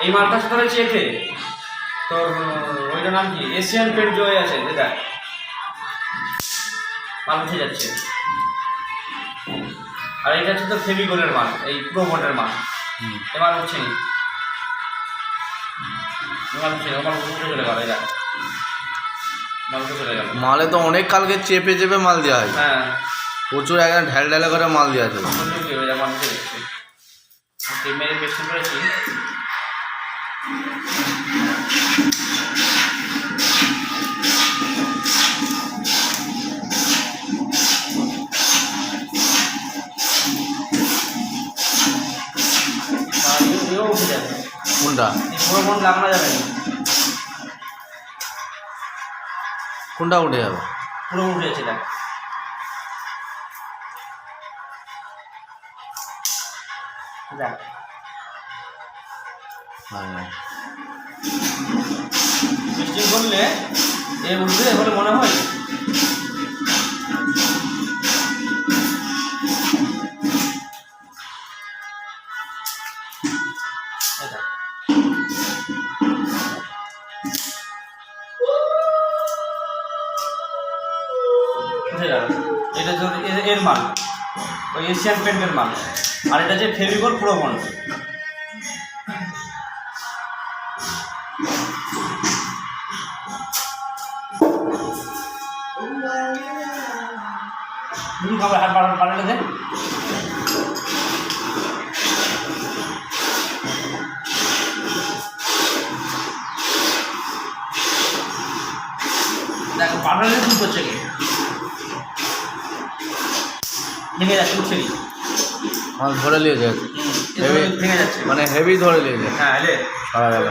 এই মালটার সাথে রয়েছে এতে তোর ওইটার নাম কি এশিয়ান পেন্ট জয় আছে যেটা মাল উঠে যাচ্ছে। আর এটা হচ্ছে তো ফেভিকলের মাল, এই প্রো বন্ডের মাল। এবার উঠছে নি, মাল উঠছে না, মাল উঠে চলে গেল। এটা মাল উঠে চলে গেল। মালে তো অনেক কালকে চেপে চেপে মাল দেওয়া হয়। হ্যাঁ প্রচুর একদম ঢেল ঢেলে করে মাল দেওয়া আছে। মাল উঠে যাচ্ছে। মেরে পেস্টিং করেছি। কোনটা পুরো মন লাগানো যাবে না, কোনটা উঠে যাবে? পুরো উঠে যাচ্ছে। দেখ পেস্টিং করলে এ উঠবে বলে মনে হয়। উঠে গেল। এটা এর মাল ওই এশিয়ান পেন্টের মাল, আর এটা যে ফেভিকল প্রো বন্ড। খাবার হাত পাল্টে দে। দেখো পাল্টালে কি করছে, কি ভেঙে যাচ্ছে, উঠছে কি মাল ধরে নিয়ে যায়, ভেঙে যাচ্ছে, মানে হেভি ধরে নিয়ে যায়। হ্যাঁ সারা গেল।